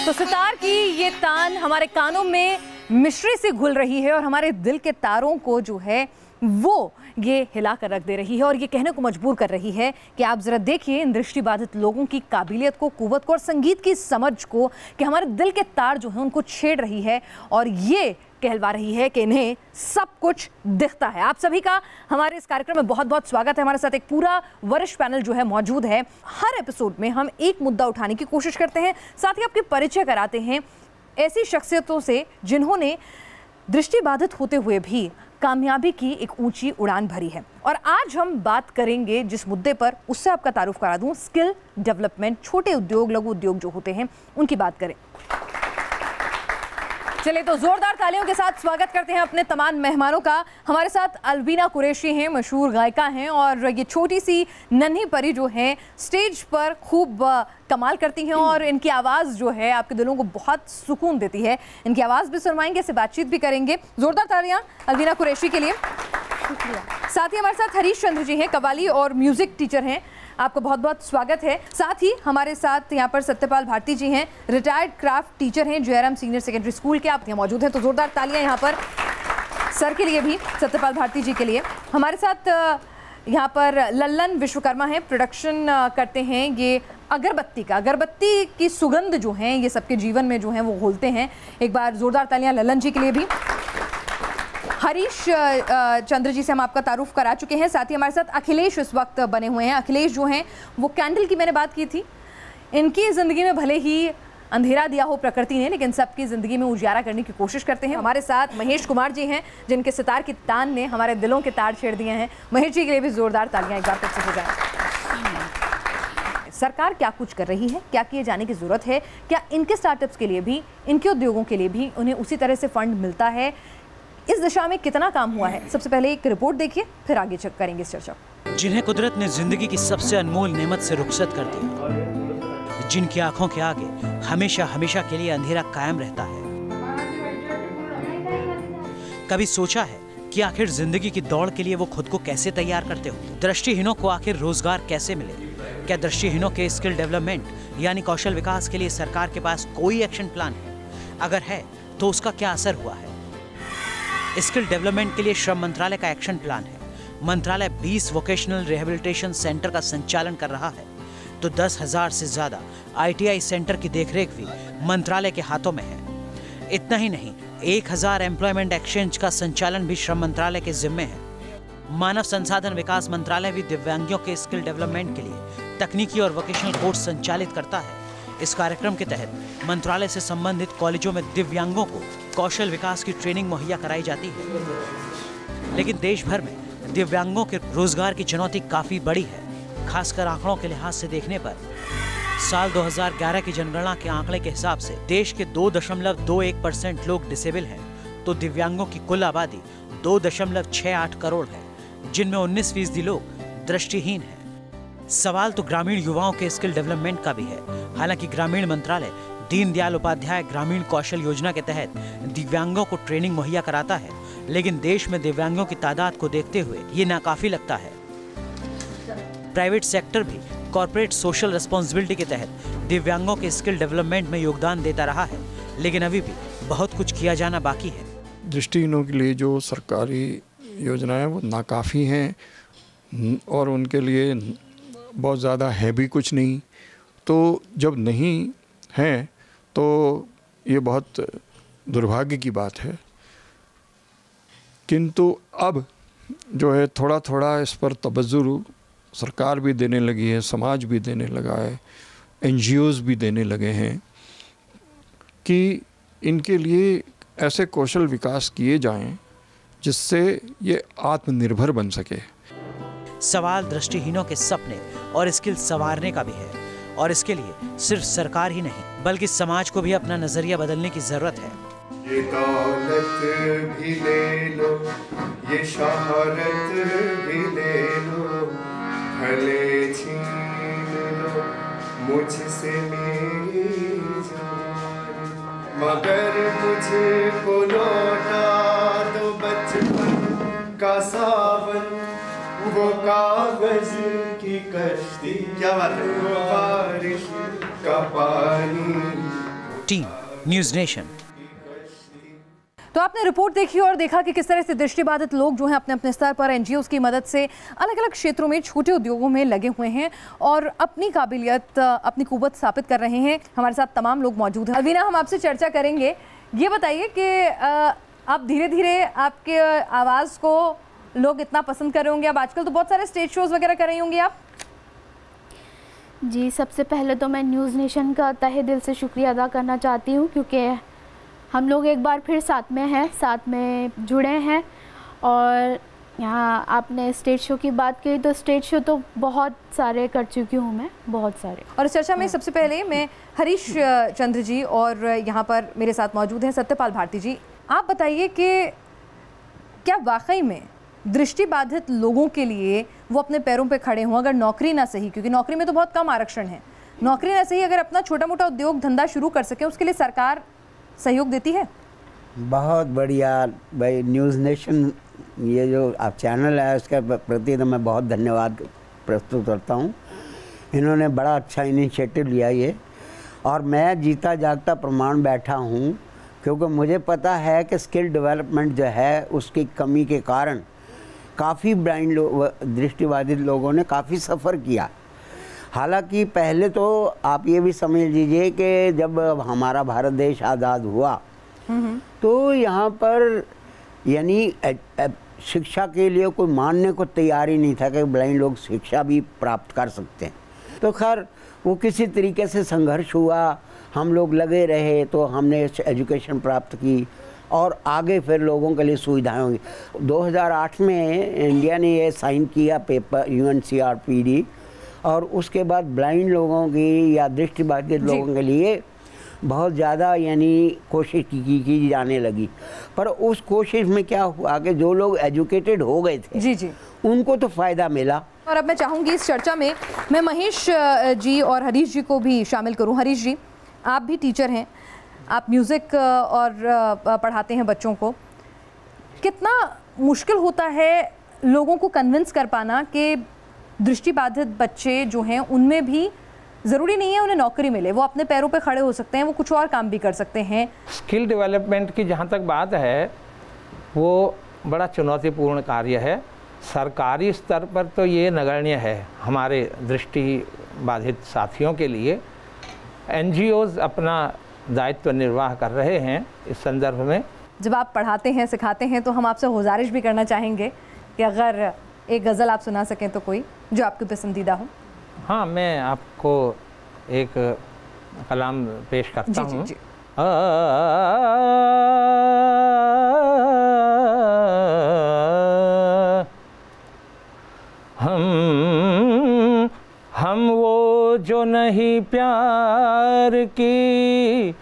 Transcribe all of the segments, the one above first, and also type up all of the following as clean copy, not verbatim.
तो सितार की ये तान हमारे कानों में मिश्री से घुल रही है और हमारे दिल के तारों को जो है वो ये हिला कर रख दे रही है और ये कहने को मजबूर कर रही है कि आप जरा देखिए इन दृष्टिबाधित लोगों की काबिलियत को, कुव्वत को और संगीत की समझ को कि हमारे दिल के तार जो हैं उनको छेड़ रही है और ये कहलवा रही है कि इन्हें सब कुछ दिखता है। आप सभी का हमारे इस कार्यक्रम में बहुत बहुत स्वागत है। हमारे साथ एक पूरा वरिष्ठ पैनल जो है मौजूद है। हर एपिसोड में हम एक मुद्दा उठाने की कोशिश करते हैं, साथ ही आपके परिचय कराते हैं ऐसी शख्सियतों से जिन्होंने दृष्टिबाधित होते हुए भी कामयाबी की एक ऊंची उड़ान भरी है। और आज हम बात करेंगे जिस मुद्दे पर, उससे आपका तारुफ करा दूं, स्किल डेवलपमेंट, छोटे उद्योग, लघु उद्योग जो होते हैं उनकी बात करें। चलिए तो जोरदार तालियों के साथ स्वागत करते हैं अपने तमाम मेहमानों का। हमारे साथ अलवीना कुरैशी हैं, मशहूर गायिका हैं और ये छोटी सी नन्ही परी जो है स्टेज पर खूब कमाल करती हैं और इनकी आवाज़ जो है आपके दिलों को बहुत सुकून देती है। इनकी आवाज़ भी सुनवाएंगे, इससे बातचीत भी करेंगे। जोरदार तालियां अलवीना कुरैशी के लिए। साथ ही हमारे साथ हरीश चंद्र जी हैं, कव्वाली और म्यूजिक टीचर हैं, आपको बहुत बहुत स्वागत है। साथ ही हमारे साथ यहाँ पर सत्यपाल भारती जी हैं, रिटायर्ड क्राफ्ट टीचर हैं, JRM सीनियर सेकेंडरी स्कूल के, आप यहाँ मौजूद हैं। तो जोरदार तालियां यहाँ पर सर के लिए भी, सत्यपाल भारती जी के लिए। हमारे साथ यहाँ पर लल्लन विश्वकर्मा हैं, प्रोडक्शन करते हैं ये अगरबत्ती का, अगरबत्ती की सुगंध जो है ये सबके जीवन में जो है वो घोलते हैं। एक बार जोरदार तालियां लल्लन जी के लिए भी। हरीश चंद्र जी से हम आपका तारुफ करा चुके हैं। साथ ही हमारे साथ अखिलेश इस वक्त बने हुए हैं। अखिलेश जो हैं वो कैंडल की मैंने बात की थी, इनकी ज़िंदगी में भले ही अंधेरा दिया हो प्रकृति ने, लेकिन सबकी ज़िंदगी में उजाला करने की कोशिश करते हैं। हमारे साथ महेश कुमार जी हैं, जिनके सितार की तान ने हमारे दिलों के तार छेड़ दिए हैं। महेश जी के लिए भी जोरदार तालियां एक बार फिर से हो जाए। सरकार क्या कुछ कर रही है, क्या किए जाने की ज़रूरत है, क्या इनके स्टार्टअप्स के लिए भी, इनके उद्योगों के लिए भी उन्हें उसी तरह से फंड मिलता है, इस दिशा में कितना काम हुआ है? सबसे पहले एक रिपोर्ट देखिए, फिर आगे चेक करेंगे इस चर्चा। जिन्हें कुदरत ने जिंदगी की सबसे अनमोल नेमत से रुखसत कर दिया, जिनकी आंखों के आगे हमेशा हमेशा के लिए अंधेरा कायम रहता है। कभी सोचा है कि आखिर जिंदगी की दौड़ के लिए वो खुद को कैसे तैयार करते हो? दृष्टिहीनों को आखिर रोजगार कैसे मिले? क्या दृष्टिहीनों के स्किल डेवलपमेंट यानी कौशल विकास के लिए सरकार के पास कोई एक्शन प्लान है? अगर है तो उसका क्या असर हुआ है? स्किल डेवलपमेंट के लिए श्रम मंत्रालय का एक्शन प्लान है। मंत्रालय 20 वोकेशनल रिहेबिलिटेशन सेंटर का संचालन कर रहा है, तो 10,000 से ज्यादा ITI सेंटर की देखरेख भी मंत्रालय के हाथों में है। इतना ही नहीं, 1,000 एम्प्लॉयमेंट एक्सचेंज का संचालन भी श्रम मंत्रालय के जिम्मे है। मानव संसाधन विकास मंत्रालय भी दिव्यांगों के स्किल डेवलपमेंट के लिए तकनीकी और वोकेशनल कोर्स संचालित करता है। इस कार्यक्रम के तहत मंत्रालय से संबंधित कॉलेजों में दिव्यांगों को कौशल विकास की ट्रेनिंग मुहैया कराई जाती है। लेकिन देश भर में दिव्यांगों के रोजगार की चुनौती काफी बड़ी है। खासकर आंकड़ों के लिहाज से देखने पर साल 2011 की जनगणना के आंकड़े के हिसाब से देश के 2.21% लोग डिसेबल हैं, तो दिव्यांगों की कुल आबादी 2.68 करोड़ है, जिनमें 19% लोग दृष्टिहीन हैं। सवाल तो ग्रामीण युवाओं के स्किल डेवलपमेंट का भी है। हालांकि ग्रामीण मंत्रालय दीनदयाल उपाध्याय ग्रामीण कौशल योजना के तहत दिव्यांगों को ट्रेनिंग मुहैया कराता है, लेकिन देश में दिव्यांगों की तादाद को देखते हुए ये नाकाफी लगता है। प्राइवेट सेक्टर भी कॉर्पोरेट सोशल रिस्पॉन्सिबिलिटी के तहत दिव्यांगों के स्किल डेवलपमेंट में योगदान देता रहा है, लेकिन अभी भी बहुत कुछ किया जाना बाकी है। दृष्टिहीनों के लिए जो सरकारी योजनाएं वो नाकाफ़ी हैं और उनके लिए बहुत ज़्यादा है भी कुछ नहीं। तो जब नहीं है तो ये बहुत दुर्भाग्य की बात है, किंतु अब जो है थोड़ा थोड़ा इस पर तवज्जो सरकार भी देने लगी है, समाज भी देने लगा है, NGOs भी देने लगे हैं कि इनके लिए ऐसे कौशल विकास किए जाएं जिससे ये आत्मनिर्भर बन सके। सवाल दृष्टिहीनों के सपने और स्किल संवारने का भी है, और इसके लिए सिर्फ सरकार ही नहीं बल्कि समाज को भी अपना नजरिया बदलने की जरूरत है। ये दौलत भी ले लो, ये शोहरत भी ले लो, भले छीन लो मुझसे मेरी जान, मगर मुझको लौटा दो बचपन का सावन, वो कागज की कश्ती, क्या बात है, वो बारिश का पानी, टीम, न्यूज नेशन। तो आपने रिपोर्ट देखी और देखा कि किस तरह से दृष्टिबाधित लोग जो हैं अपने अपने स्तर पर एनजीओज़ की मदद से अलग अलग क्षेत्रों में छोटे उद्योगों में लगे हुए हैं और अपनी काबिलियत, अपनी कुव्वत स्थापित कर रहे हैं। हमारे साथ तमाम लोग मौजूद हैं। अलवीना, हम आपसे चर्चा करेंगे। ये बताइए कि आप धीरे धीरे आपके आवाज़ को लोग इतना पसंद कर रहे होंगे। अब आजकल तो बहुत सारे स्टेज शोज़ वगैरह कर रही होंगी आप। जी, सबसे पहले तो मैं न्यूज़ नेशन का तहे दिल से शुक्रिया अदा करना चाहती हूँ, क्योंकि हम लोग एक बार फिर साथ में हैं, साथ में जुड़े हैं। और यहाँ आपने स्टेज शो की बात की, तो स्टेज शो तो बहुत सारे कर चुकी हूँ मैं, बहुत सारे। और इस चर्चा में सबसे पहले मैं हरीश चंद्र जी और यहाँ पर मेरे साथ मौजूद हैं सत्यपाल भारती जी। आप बताइए कि क्या वाकई में दृष्टिबाधित लोगों के लिए वो अपने पैरों पे खड़े हों, अगर नौकरी ना सही, क्योंकि नौकरी में तो बहुत कम आरक्षण है, नौकरी ना सही अगर अपना छोटा मोटा उद्योग धंधा शुरू कर सकें, उसके लिए सरकार सहयोग देती है? बहुत बढ़िया भाई, न्यूज़ नेशन ये जो आप चैनल है उसके प्रति तो मैं बहुत धन्यवाद प्रस्तुत करता हूँ। इन्होंने बड़ा अच्छा इनिशिएटिव लिया ये, और मैं जीता जागता प्रमाण बैठा हूँ, क्योंकि मुझे पता है कि स्किल डेवलपमेंट जो है उसकी कमी के कारण काफ़ी ब्लाइंड लोग, दृष्टिबाधित लोगों ने काफ़ी सफ़र किया। हालांकि पहले तो आप ये भी समझ लीजिए कि जब हमारा भारत देश आज़ाद हुआ तो यहाँ पर यानी शिक्षा के लिए कोई मानने को तैयार ही नहीं था कि ब्लाइंड लोग शिक्षा भी प्राप्त कर सकते हैं। तो खैर वो किसी तरीके से संघर्ष हुआ, हम लोग लगे रहे, तो हमने एजुकेशन प्राप्त की और आगे फिर लोगों के लिए सुविधाएं होंगी। 2008 में इंडिया ने ये साइन किया पेपर UNCRPD, और उसके बाद ब्लाइंड लोगों की या दृष्टिबाधित लोगों के लिए बहुत ज़्यादा यानी कोशिश की जाने लगी। पर उस कोशिश में क्या हुआ कि जो लोग एजुकेटेड हो गए थे जी उनको तो फ़ायदा मिला। और अब मैं चाहूँगी इस चर्चा में मैं महेश जी और हरीश जी को भी शामिल करूँ। हरीश जी, आप भी टीचर हैं, आप म्यूज़िक और पढ़ाते हैं बच्चों को। कितना मुश्किल होता है लोगों को कन्विंस कर पाना कि दृष्टिबाधित बच्चे जो हैं उनमें भी ज़रूरी नहीं है उन्हें नौकरी मिले, वो अपने पैरों पे खड़े हो सकते हैं, वो कुछ और काम भी कर सकते हैं। स्किल डेवलपमेंट की जहाँ तक बात है वो बड़ा चुनौतीपूर्ण कार्य है। सरकारी स्तर पर तो ये नगण्य है हमारे दृष्टिबाधित साथियों के लिए। NGOs अपना दायित्व निर्वाह कर रहे हैं इस संदर्भ में। जब आप पढ़ाते हैं, सिखाते हैं, तो हम आपसे गुजारिश भी करना चाहेंगे कि अगर एक गज़ल आप सुना सकें तो कोई जो आपकी पसंदीदा हो। हाँ, मैं आपको एक कलाम पेश करता हूँ। हम वो जो नहीं प्यार की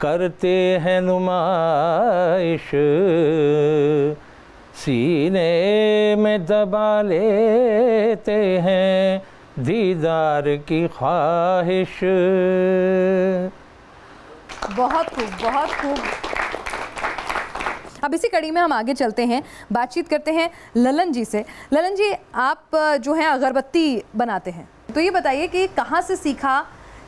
करते हैं नुमाइश, सीने में दबा लेते हैं दीदार की ख्वाहिश। बहुत खूब, बहुत खूब। अब इसी कड़ी में हम आगे चलते हैं, बातचीत करते हैं ललन जी से। ललन जी, आप जो है अगरबत्ती बनाते हैं, तो ये बताइए कि कहाँ से सीखा,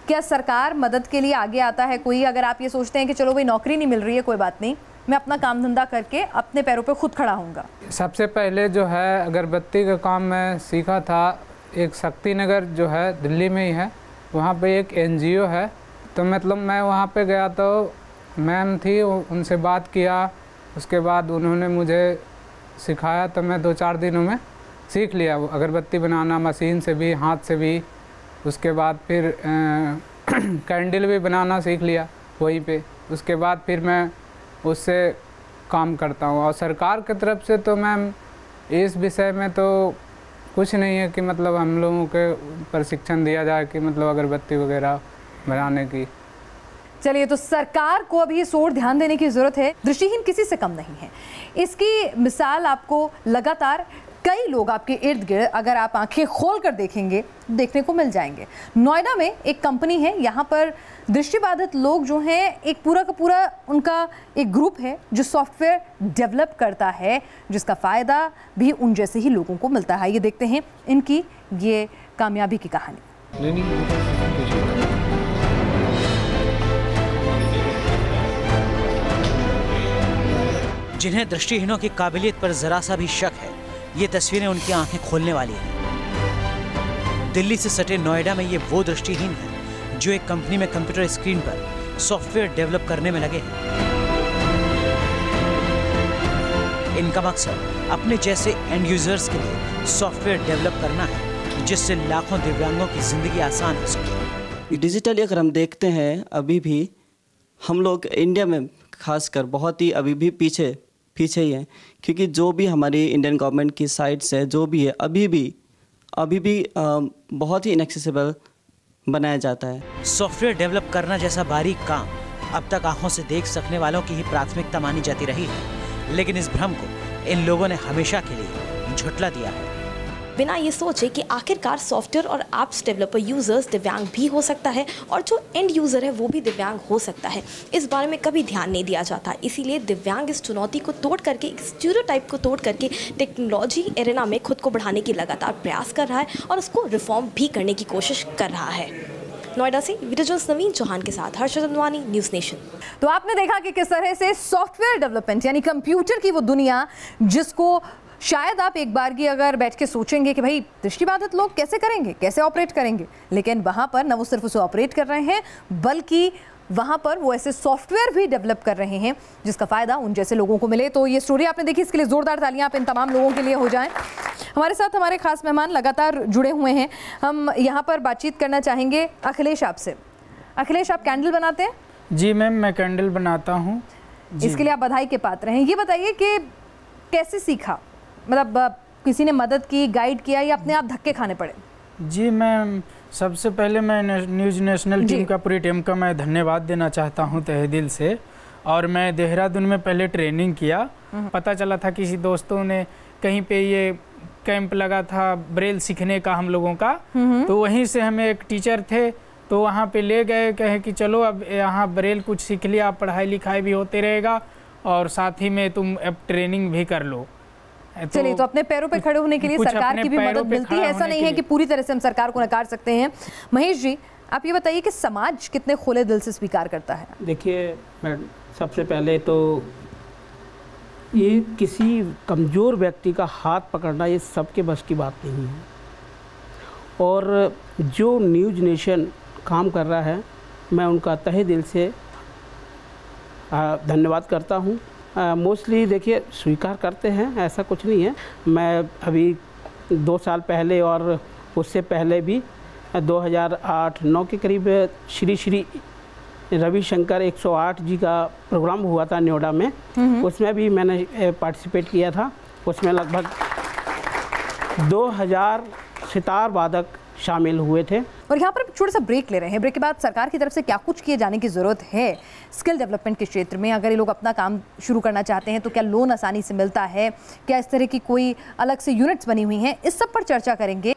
क्या सरकार मदद के लिए आगे आता है कोई? अगर आप ये सोचते हैं कि चलो भाई नौकरी नहीं मिल रही है, कोई बात नहीं, मैं अपना काम धंधा करके अपने पैरों पे खुद खड़ा होऊंगा। सबसे पहले जो है अगरबत्ती का काम मैं सीखा था एक शक्ति नगर जो है दिल्ली में ही है, वहाँ पे एक NGO है। तो मतलब मैं वहाँ पे गया तो मैम थी, उनसे बात किया, उसके बाद उन्होंने मुझे सिखाया, तो मैं 2-4 दिनों में सीख लिया वो अगरबत्ती बनाना, मशीन से भी, हाथ से भी। उसके बाद फिर कैंडल भी बनाना सीख लिया वहीं पे। उसके बाद फिर मैं उससे काम करता हूँ। और सरकार की तरफ से तो मैम इस विषय में तो कुछ नहीं है कि मतलब हम लोगों के प्रशिक्षण दिया जाए कि मतलब अगरबत्ती वगैरह बनाने की। चलिए, तो सरकार को अभी इस ओर ध्यान देने की ज़रूरत है। दृष्टिहीन किसी से कम नहीं है। इसकी मिसाल आपको लगातार कई लोग आपके इर्द गिर्द, अगर आप आंखें खोल कर देखेंगे, देखने को मिल जाएंगे। नोएडा में एक कंपनी है, यहाँ पर दृष्टिबाधित लोग जो हैं, एक पूरा का पूरा उनका एक ग्रुप है जो सॉफ्टवेयर डेवलप करता है, जिसका फ़ायदा भी उन जैसे ही लोगों को मिलता है। ये देखते हैं इनकी ये कामयाबी की कहानी। जिन्हें दृष्टिहीनों की काबिलियत पर जरा सा भी शक है, ये तस्वीरें उनकी आंखें खोलने वाली हैं। दिल्ली से सटे नोएडा में ये वो दृष्टिहीन हैं जो एक कंपनी में कंप्यूटर स्क्रीन पर सॉफ्टवेयर डेवलप करने में लगे हैं। इनका मकसद अपने जैसे एंड यूजर्स के लिए सॉफ्टवेयर डेवलप करना है, जिससे लाखों दिव्यांगों की जिंदगी आसान हो सके। डिजिटली अगर हम देखते हैं, अभी भी हम लोग इंडिया में खासकर बहुत ही अभी भी पीछे ही हैं, क्योंकि जो भी हमारी इंडियन गवर्नमेंट की साइड से जो भी है अभी भी बहुत ही इनएक्सेसिबल बनाया जाता है। सॉफ्टवेयर डेवलप करना जैसा बारीक काम अब तक आंखों से देख सकने वालों की ही प्राथमिकता मानी जाती रही है, लेकिन इस भ्रम को इन लोगों ने हमेशा के लिए झुठला दिया है। बिना ये सोचे कि आखिरकार सॉफ्टवेयर और एप्स डेवलपर यूजर्स दिव्यांग भी हो सकता है और जो एंड यूज़र है वो भी दिव्यांग हो सकता है, इस बारे में कभी ध्यान नहीं दिया जाता। इसीलिए दिव्यांग इस चुनौती को तोड़ करके, एक स्टीरियोटाइप को तोड़ करके टेक्नोलॉजी एरेना में खुद को बढ़ाने की लगातार प्रयास कर रहा है और उसको रिफॉर्म भी करने की कोशिश कर रहा है। नोएडा से वीडियो जर्नलिस्ट नवीन चौहान के साथ हर्षद अंदवानी, न्यूज़ नेशन। तो आपने देखा कि किस तरह से सॉफ्टवेयर डेवलपमेंट यानी कंप्यूटर की वो दुनिया, जिसको शायद आप एक बार की अगर बैठ के सोचेंगे कि भाई दृष्टिबाधित लोग कैसे करेंगे, कैसे ऑपरेट करेंगे, लेकिन वहाँ पर न वो सिर्फ उसे ऑपरेट कर रहे हैं, बल्कि वहाँ पर वो ऐसे सॉफ्टवेयर भी डेवलप कर रहे हैं जिसका फ़ायदा उन जैसे लोगों को मिले। तो ये स्टोरी आपने देखी, इसके लिए ज़ोरदार तालियां आप इन तमाम लोगों के लिए हो जाएं। हमारे साथ हमारे खास मेहमान लगातार जुड़े हुए हैं। हम यहाँ पर बातचीत करना चाहेंगे अखिलेश आपसे। अखिलेश, आप कैंडल बनाते हैं? जी मैम, मैं कैंडल बनाता हूँ। इसके लिए आप बधाई के पात्र हैं। ये बताइए कि कैसे सीखा, मतलब किसी ने मदद की, गाइड किया या अपने आप धक्के खाने पड़े? जी मैम, सबसे पहले मैं न्यूज़ नेशनल टीम का, पूरी टीम का मैं धन्यवाद देना चाहता हूं तहे दिल से। और मैं देहरादून में पहले ट्रेनिंग किया, पता चला था किसी दोस्तों ने कहीं पे ये कैंप लगा था ब्रेल सीखने का हम लोगों का, तो वहीं से हमें एक टीचर थे तो वहाँ पे ले गए, कहे कि चलो अब यहाँ ब्रेल कुछ सीख लिया, पढ़ाई लिखाई भी होते रहेगा और साथ ही में तुम अब ट्रेनिंग भी कर लो। चलिए, तो अपने पैरों पे खड़े होने के लिए सरकार की भी मदद मिलती है, ऐसा नहीं है कि पूरी तरह से हम सरकार को नकार सकते हैं। महेश जी, आप ये बताइए कि समाज कितने खुले दिल से स्वीकार करता है? देखिए, मैं सबसे पहले तो ये किसी कमज़ोर व्यक्ति का हाथ पकड़ना ये सबके बस की बात नहीं है, और जो न्यूज़ नेशन काम कर रहा है मैं उनका तहे दिल से धन्यवाद करता हूँ। मोस्टली देखिए स्वीकार करते हैं, ऐसा कुछ नहीं है। मैं अभी 2 साल पहले और उससे पहले भी 2008-9 के करीब श्री रविशंकर 108 जी का प्रोग्राम हुआ था नोएडा में, उसमें भी मैंने पार्टिसिपेट किया था। उसमें लगभग 2000 सितार वादक शामिल हुए थे। और यहाँ पर छोटा सा ब्रेक ले रहे हैं। ब्रेक के बाद सरकार की तरफ से क्या कुछ किए जाने की ज़रूरत है स्किल डेवलपमेंट के क्षेत्र में? अगर ये लोग अपना काम शुरू करना चाहते हैं तो क्या लोन आसानी से मिलता है? क्या इस तरह की कोई अलग से यूनिट्स बनी हुई हैं? इस सब पर चर्चा करेंगे।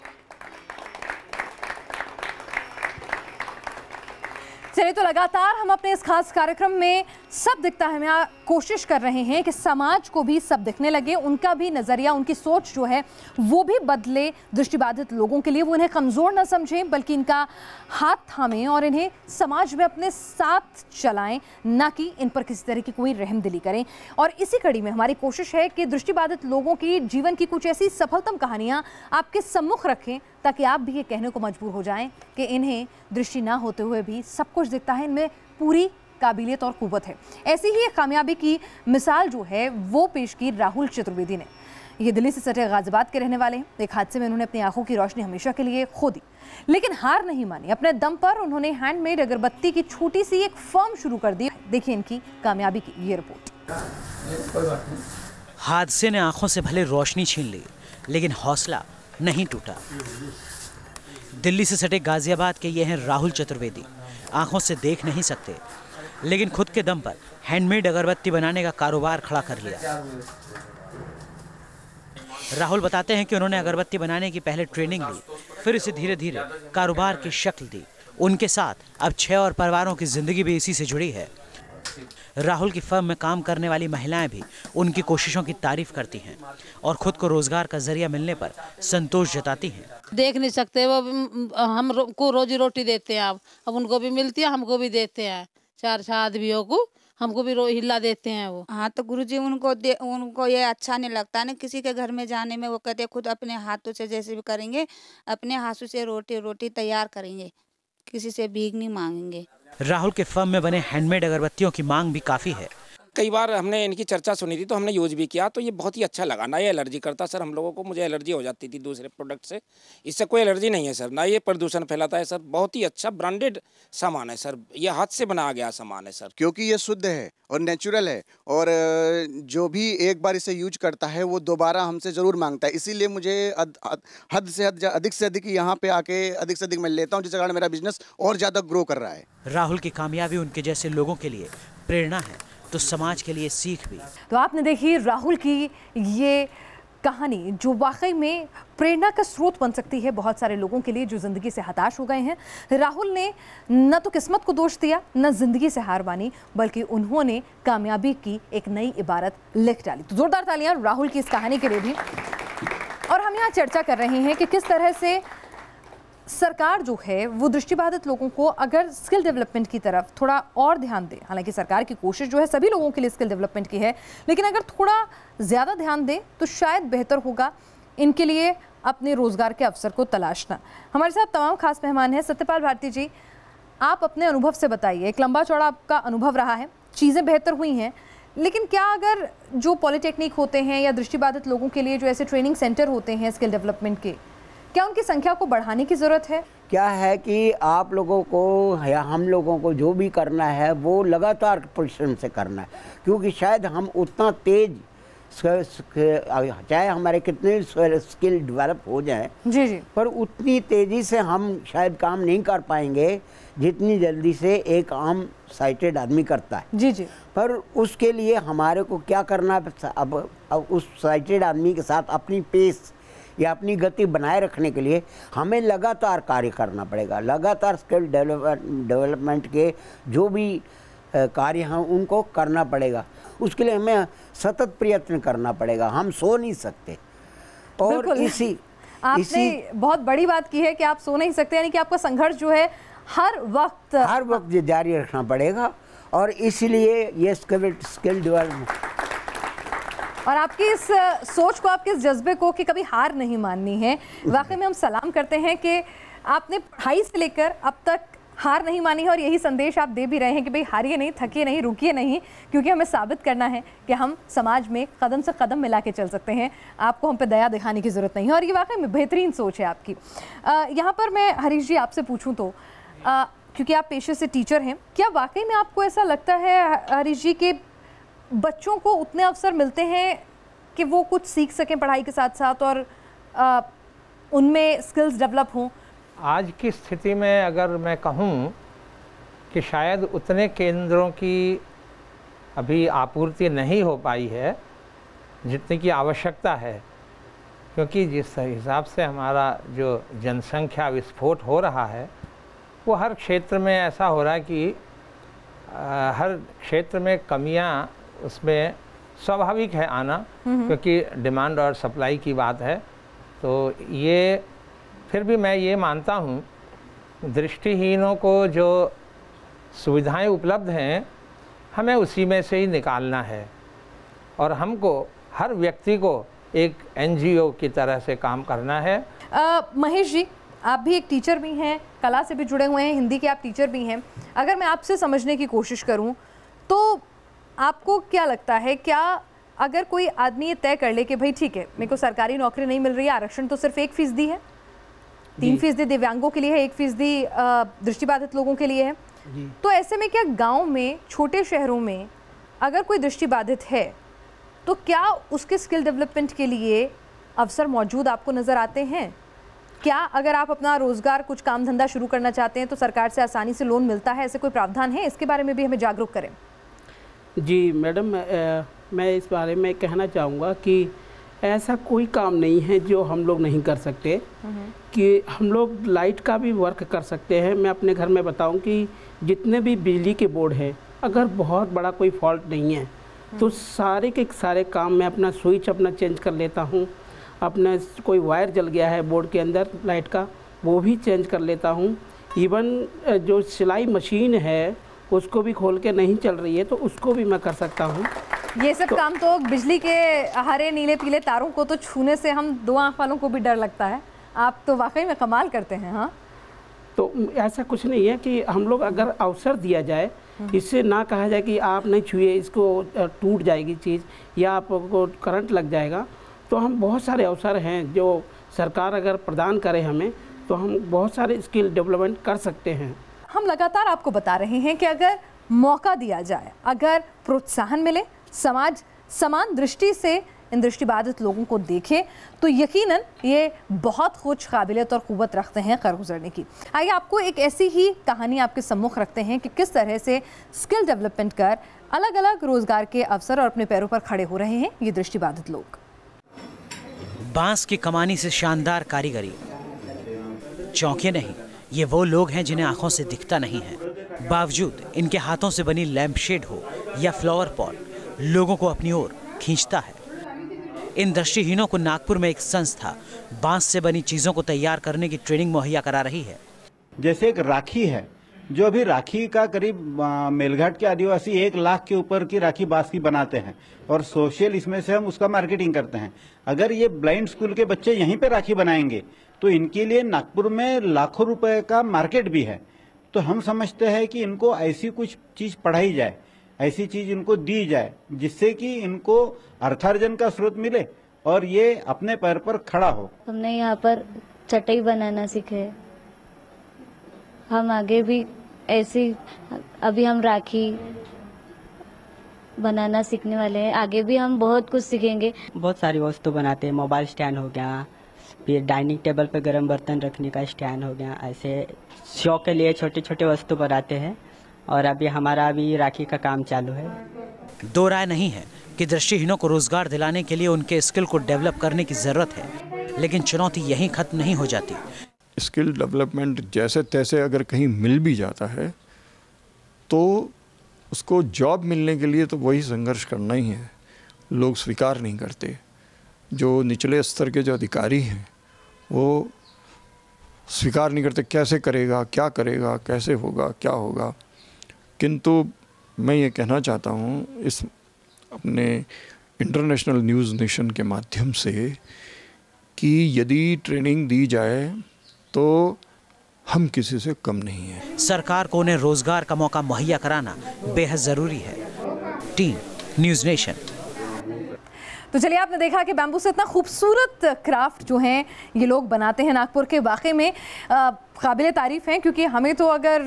चलिए, तो लगातार हम अपने इस खास कार्यक्रम में सब दिखता है में कोशिश कर रहे हैं कि समाज को भी सब दिखने लगे, उनका भी नज़रिया, उनकी सोच जो है वो भी बदले दृष्टिबाधित लोगों के लिए। वो इन्हें कमज़ोर ना समझें, बल्कि इनका हाथ थामें और इन्हें समाज में अपने साथ चलाएं, ना कि इन पर किसी तरह की कोई रहमदिली करें। और इसी कड़ी में हमारी कोशिश है कि दृष्टिबाधित लोगों की जीवन की कुछ ऐसी सफलतम कहानियाँ आपके सम्मुख रखें, ताकि आप भी ये कहने को मजबूर हो जाएं कि इन्हें दृष्टि ना होते हुए भी सब कुछ दिखता है, इनमें पूरी काबिलियत और कुव्वत है। ऐसी ही एक कामयाबी की मिसाल जो है वो पेश की राहुल चतुर्वेदी ने। ये दिल्ली से सटे गाजियाबाद के रहने वाले हैं। एक हादसे में उन्होंने अपनी आंखों की रोशनी हमेशा के लिए खो दी, लेकिन हार नहीं मानी। अपने दम पर उन्होंने हैंडमेड अगरबत्ती की छोटी सी एक फर्म शुरू कर दी। देखिए इनकी कामयाबी की ये रिपोर्ट। हादसे ने आंखों से भले रोशनी छीन ली, लेकिन हौसला नहीं टूटा। दिल्ली से सटे गाजियाबाद के ये हैं राहुल चतुर्वेदी। आंखों से देख नहीं सकते, लेकिन खुद के दम पर हैंडमेड अगरबत्ती बनाने का कारोबार खड़ा कर लिया। राहुल बताते हैं कि उन्होंने अगरबत्ती बनाने की पहले ट्रेनिंग ली, फिर इसे धीरे धीरे कारोबार की शक्ल दी। उनके साथ अब 6 और परिवारों की जिंदगी भी इसी से जुड़ी है। राहुल की फर्म में काम करने वाली महिलाएं भी उनकी कोशिशों की तारीफ करती हैं और खुद को रोजगार का जरिया मिलने पर संतोष जताती हैं। देख नहीं सकते, वो हमको रोजी रोटी देते हैं। अब उनको भी मिलती है, हमको भी देते हैं। 4 आदमियों को हमको भी हिला देते हैं वो। हाँ तो गुरुजी उनको ये अच्छा नहीं लगता ना किसी के घर में जाने में। वो कहते खुद अपने हाथों से जैसे भी करेंगे, अपने हाथों से रोटी तैयार करेंगे, किसी से भीख नहीं मांगेंगे। राहुल के फर्म में बने हैंडमेड अगरबत्तियों की मांग भी काफी है। कई बार हमने इनकी चर्चा सुनी थी तो हमने यूज भी किया, तो ये बहुत ही अच्छा लगा। ना ये एलर्जी करता सर हम लोगों को, मुझे एलर्जी हो जाती थी दूसरे प्रोडक्ट से, इससे कोई एलर्जी नहीं है सर। ना ये प्रदूषण फैलाता है सर, बहुत ही अच्छा ब्रांडेड सामान है सर, ये हाथ से बनाया गया सामान है सर। क्योंकि ये शुद्ध है और नेचुरल है, और जो भी एक बार इसे यूज करता है वो दोबारा हमसे ज़रूर मांगता है। इसीलिए मुझे अधिक से अधिक यहाँ पे आके अधिक से अधिक मैं लेता हूँ, जिसके कारण मेरा बिजनेस और ज़्यादा ग्रो कर रहा है। राहुल की कामयाबी उनके जैसे लोगों के लिए प्रेरणा है, तो समाज के लिए सीख भी। तो आपने देखी राहुल की ये कहानी जो वाकई में प्रेरणा का स्रोत बन सकती है बहुत सारे लोगों के लिए जो ज़िंदगी से हताश हो गए हैं। राहुल ने न तो किस्मत को दोष दिया, न ज़िंदगी से हार मानी, बल्कि उन्होंने कामयाबी की एक नई इबारत लिख डाली। तो जोरदार तालियां राहुल की इस कहानी के लिए भी। और हम यहाँ चर्चा कर रहे हैं कि किस तरह से सरकार जो है वो दृष्टिबाधित लोगों को अगर स्किल डेवलपमेंट की तरफ थोड़ा और ध्यान दे। हालांकि सरकार की कोशिश जो है सभी लोगों के लिए स्किल डेवलपमेंट की है, लेकिन अगर थोड़ा ज़्यादा ध्यान दे तो शायद बेहतर होगा इनके लिए अपने रोज़गार के अवसर को तलाशना। हमारे साथ तमाम खास मेहमान हैं। सत्यपाल भारती जी, आप अपने अनुभव से बताइए, एक लंबा चौड़ा आपका अनुभव रहा है, चीज़ें बेहतर हुई हैं, लेकिन क्या अगर जो पॉलिटेक्निक होते हैं या दृष्टिबाधित लोगों के लिए जो ऐसे ट्रेनिंग सेंटर होते हैं स्किल डेवलपमेंट के, क्या उनकी संख्या को बढ़ाने की ज़रूरत है? क्या है कि आप लोगों को या हम लोगों को जो भी करना है वो लगातार परिश्रम से करना है, क्योंकि शायद हम उतना तेज चाहे हमारे कितने स्किल डेवलप हो जाए जी, पर उतनी तेज़ी से हम शायद काम नहीं कर पाएंगे जितनी जल्दी से एक आम साइटेड आदमी करता है। जी। पर उसके लिए हमारे को क्या करना है, अब उस साइटेड आदमी के साथ अपनी पेस या अपनी गति बनाए रखने के लिए हमें लगातार कार्य करना पड़ेगा। लगातार स्किल डेवलपमेंट के जो भी कार्य हैं उनको करना पड़ेगा। उसके लिए हमें सतत प्रयत्न करना पड़ेगा, हम सो नहीं सकते। और आपने बहुत बड़ी बात की है कि आप सो नहीं सकते, यानी कि आपका संघर्ष जो है हर वक्त जारी रखना पड़ेगा। और इसलिए ये स्किल डेवलपमेंट और आपकी इस सोच को, आपके इस जज्बे को कि कभी हार नहीं माननी है, वाकई में हम सलाम करते हैं कि आपने पढ़ाई से लेकर अब तक हार नहीं मानी है। और यही संदेश आप दे भी रहे हैं कि भाई हारिए नहीं, थकिए नहीं, रुकिए नहीं, क्योंकि हमें साबित करना है कि हम समाज में कदम से कदम मिला के चल सकते हैं। आपको हम पे दया दिखाने की ज़रूरत नहीं है, और ये वाकई में बेहतरीन सोच है आपकी। यहाँ पर मैं हरीश जी आपसे पूछूँ तो, क्योंकि आप पेशे से टीचर हैं, क्या वाकई में आपको ऐसा लगता है हरीश जी कि बच्चों को उतने अवसर मिलते हैं कि वो कुछ सीख सकें पढ़ाई के साथ साथ और उनमें स्किल्स डेवलप हों? आज की स्थिति में अगर मैं कहूँ कि शायद उतने केंद्रों की अभी आपूर्ति नहीं हो पाई है जितने की आवश्यकता है, क्योंकि जिस हिसाब से हमारा जो जनसंख्या विस्फोट हो रहा है वो हर क्षेत्र में ऐसा हो रहा है कि हर क्षेत्र में कमियां उसमें स्वाभाविक है आना, क्योंकि डिमांड और सप्लाई की बात है। तो ये फिर भी मैं ये मानता हूँ दृष्टिहीनों को जो सुविधाएं उपलब्ध हैं हमें उसी में से ही निकालना है, और हमको हर व्यक्ति को एक एनजीओ की तरह से काम करना है। महेश जी, आप भी एक टीचर भी हैं, कला से भी जुड़े हुए हैं, हिंदी के आप टीचर भी हैं। अगर मैं आपसे समझने की कोशिश करूं तो आपको क्या लगता है, क्या अगर कोई आदमी ये तय कर ले कि भाई ठीक है मेरे को सरकारी नौकरी नहीं मिल रही है, आरक्षण तो सिर्फ 1% है, 3% दिव्यांगों के लिए है, 1% दृष्टिबाधित लोगों के लिए है, तो ऐसे में क्या गांव में, छोटे शहरों में अगर कोई दृष्टिबाधित है तो क्या उसके स्किल डेवलपमेंट के लिए अवसर मौजूद आपको नज़र आते हैं? क्या अगर आप अपना रोज़गार, कुछ काम धंधा शुरू करना चाहते हैं तो सरकार से आसानी से लोन मिलता है, ऐसे कोई प्रावधान है? इसके बारे में भी हमें जागरूक करें। जी मैडम, मैं इस बारे में कहना चाहूँगा कि ऐसा कोई काम नहीं है जो हम लोग नहीं कर सकते, कि हम लोग लाइट का भी वर्क कर सकते हैं। मैं अपने घर में बताऊं कि जितने भी बिजली के बोर्ड हैं, अगर बहुत बड़ा कोई फॉल्ट नहीं है तो सारे के सारे काम मैं अपना स्विच अपना चेंज कर लेता हूं। अपना कोई वायर जल गया है बोर्ड के अंदर लाइट का, वो भी चेंज कर लेता हूं। इवन जो सिलाई मशीन है उसको भी खोल के नहीं चल रही है तो उसको भी मैं कर सकता हूँ। ये सब काम तो बिजली के हरे नीले पीले तारों को तो छूने से हम 2 आँख वालों को भी डर लगता है। आप तो वाकई में कमाल करते हैं। हाँ, तो ऐसा कुछ नहीं है कि हम लोग अगर अवसर दिया जाए, इससे ना कहा जाए कि आप नहीं छुए, इसको टूट जाएगी चीज़ या आपको करंट लग जाएगा, तो हम बहुत सारे अवसर हैं जो सरकार अगर प्रदान करे हमें, तो हम बहुत सारे स्किल डेवलपमेंट कर सकते हैं। हम लगातार आपको बता रहे हैं कि अगर मौका दिया जाए, अगर प्रोत्साहन मिले, समाज समान दृष्टि से इन दृष्टिबाधित लोगों को देखे, तो यकीनन ये बहुत कुछ काबिलियत और क़ुव्वत रखते हैं कर गुजरने की। आइए आपको एक ऐसी ही कहानी आपके सम्मुख रखते हैं कि किस तरह से स्किल डेवलपमेंट कर अलग अलग रोजगार के अवसर और अपने पैरों पर खड़े हो रहे हैं ये दृष्टिबाधित लोग। बांस की कमानी से शानदार कारीगरी, चौंके नहीं, ये वो लोग हैं जिन्हें आंखों से दिखता नहीं है, बावजूद इनके हाथों से बनी लैंप शेड हो या फ्लावर पॉट लोगों को अपनी ओर खींचता है। इन दृष्टिहीनों को नागपुर में एक संस्था बांस से बनी चीजों को तैयार करने की ट्रेनिंग मुहैया करा रही है। जैसे एक राखी है, जो अभी राखी का करीब मेलघाट के आदिवासी 1 लाख के ऊपर की राखी बांस की बनाते हैं और सोशल इसमें से हम उसका मार्केटिंग करते हैं। अगर ये ब्लाइंड स्कूल के बच्चे यहीं पे राखी बनाएंगे तो इनके लिए नागपुर में लाखों रुपए का मार्केट भी है। तो हम समझते हैं कि इनको ऐसी कुछ चीज पढ़ाई जाए, ऐसी चीज इनको दी जाए जिससे कि इनको अर्थार्जन का स्रोत मिले और ये अपने पैर पर खड़ा हो। हमने यहाँ पर चटाई बनाना सीखे, हम आगे भी ऐसी, अभी हम राखी बनाना सीखने वाले हैं, आगे भी हम बहुत कुछ सीखेंगे। बहुत सारी वस्तु बनाते हैं, मोबाइल स्टैंड हो गया, फिर डाइनिंग टेबल पे गर्म बर्तन रखने का स्टैंड हो गया, ऐसे शो के लिए छोटे छोटे वस्तु बनाते हैं और अभी हमारा भी राखी का काम चालू है। दो राय नहीं है कि दृष्टिहीनों को रोजगार दिलाने के लिए उनके स्किल को डेवलप करने की जरूरत है, लेकिन चुनौती यहीं खत्म नहीं हो जाती। स्किल डेवलपमेंट जैसे तैसे अगर कहीं मिल भी जाता है तो उसको जॉब मिलने के लिए तो वही संघर्ष करना ही है। लोग स्वीकार नहीं करते, जो निचले स्तर के जो अधिकारी हैं वो स्वीकार नहीं करते, कैसे करेगा, क्या करेगा, कैसे होगा, क्या होगा। किंतु मैं ये कहना चाहता हूँ इस अपने इंटरनेशनल न्यूज़ नेशन के माध्यम से कि यदि ट्रेनिंग दी जाए तो हम किसी से कम नहीं हैं। सरकार को उन्हें रोजगार का मौका मुहैया कराना बेहद जरूरी है। Team news nation. तो चलिए, आपने देखा कि बैम्बू से इतना खूबसूरत क्राफ्ट जो हैं ये लोग बनाते हैं नागपुर के, वाकई में काबिले तारीफ़ हैं, क्योंकि हमें तो अगर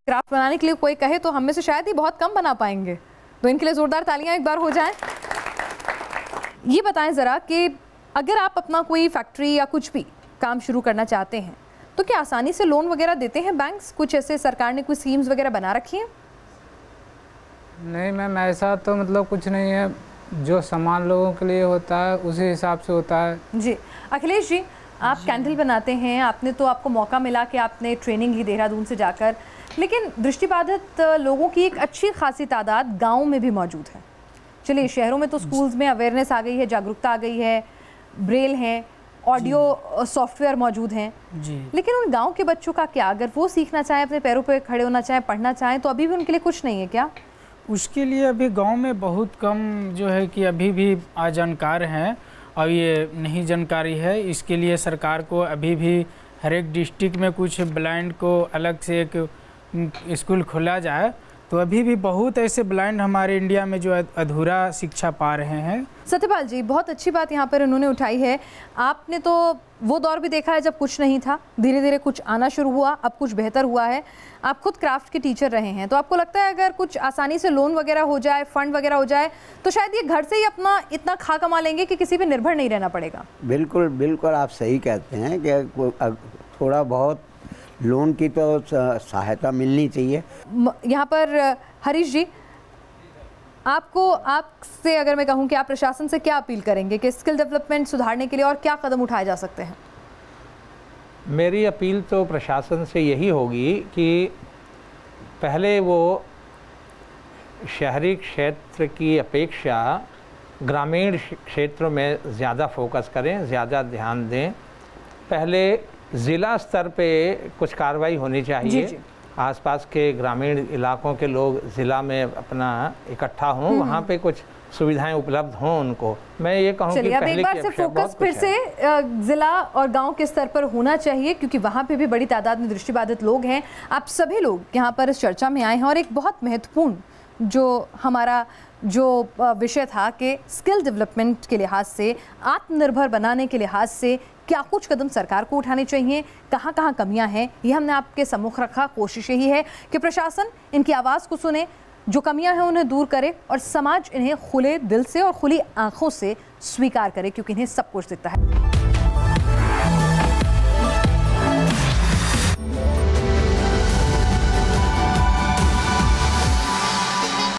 क्राफ्ट बनाने के लिए कोई कहे तो हम में से शायद ही बहुत कम बना पाएंगे। तो इनके लिए ज़ोरदार तालियां एक बार हो जाएं। ये बताएं ज़रा कि अगर आप अपना कोई फैक्ट्री या कुछ भी काम शुरू करना चाहते हैं तो क्या आसानी से लोन वगैरह देते हैं बैंक्स? कुछ ऐसे सरकार ने कुछ स्कीम्स वगैरह बना रखी हैं? नहीं मैम, ऐसा तो मतलब कुछ नहीं है, जो सामान लोगों के लिए होता है उसी हिसाब से होता है। जी अखिलेश जी, आप कैंडल बनाते हैं, आपने तो आपको मौका मिला कि आपने ट्रेनिंग ली देहरादून से जाकर, लेकिन दृष्टिबाधित लोगों की एक अच्छी खासी तादाद गाँव में भी मौजूद है। चलिए, शहरों में तो स्कूल्स में अवेयरनेस आ गई है, जागरूकता आ गई है, ब्रेल है, ऑडियो सॉफ्टवेयर मौजूद हैं, लेकिन उन गांव के बच्चों का क्या? अगर वो सीखना चाहें, अपने पैरों पे खड़े होना चाहें, पढ़ना चाहें, तो अभी भी उनके लिए कुछ नहीं है क्या? उसके लिए अभी गांव में बहुत कम जो है कि अभी भी जानकार हैं और ये नहीं जानकारी है। इसके लिए सरकार को अभी भी हर एक डिस्ट्रिक्ट में कुछ ब्लाइंड को अलग से एक स्कूल खोला जाए, तो अभी भी बहुत ऐसे ब्लाइंड हमारे इंडिया में जो अधूरा शिक्षा पा रहे हैं। सत्यपाल जी, बहुत अच्छी बात यहाँ पर उन्होंने उठाई है। आपने तो वो दौर भी देखा है जब कुछ नहीं था, धीरे धीरे कुछ आना शुरू हुआ, अब कुछ बेहतर हुआ है। आप खुद क्राफ्ट के टीचर रहे हैं, तो आपको लगता है अगर कुछ आसानी से लोन वगैरह हो जाए, फंड वगैरह हो जाए, तो शायद ये घर से ही अपना इतना खा कमा लेंगे कि किसी पे निर्भर नहीं रहना पड़ेगा? बिल्कुल बिल्कुल, आप सही कहते हैं कि थोड़ा बहुत लोन की तो सहायता मिलनी चाहिए। यहाँ पर हरीश जी, आपसे अगर मैं कहूँ कि आप प्रशासन से क्या अपील करेंगे कि स्किल डेवलपमेंट सुधारने के लिए और क्या कदम उठाए जा सकते हैं? मेरी अपील तो प्रशासन से यही होगी कि पहले वो शहरी क्षेत्र की अपेक्षा ग्रामीण क्षेत्रों में ज़्यादा फोकस करें, ज़्यादा ध्यान दें। पहले ज़िला स्तर पे कुछ कार्रवाई होनी चाहिए आसपास के ग्रामीण इलाकों के लोग ज़िला में अपना इकट्ठा हों, वहाँ पे कुछ सुविधाएं उपलब्ध हों उनको। मैं ये कहूँ कि अब एक बार से फोकस फिर से जिला और गांव के स्तर पर होना चाहिए, क्योंकि वहाँ पे भी बड़ी तादाद में दृष्टिबाधित लोग हैं। आप सभी लोग यहाँ पर इस चर्चा में आए हैं और एक बहुत महत्वपूर्ण जो हमारा जो विषय था कि स्किल डेवलपमेंट के लिहाज से, आत्मनिर्भर बनाने के लिहाज से क्या कुछ कदम सरकार को उठाने चाहिए, कहाँ कहाँ कमियां हैं, ये हमने आपके सम्मुख रखा। कोशिश यही है कि प्रशासन इनकी आवाज़ को सुने, जो कमियां हैं उन्हें दूर करे और समाज इन्हें खुले दिल से और खुली आंखों से स्वीकार करे, क्योंकि इन्हें सब कुछ दिखता है।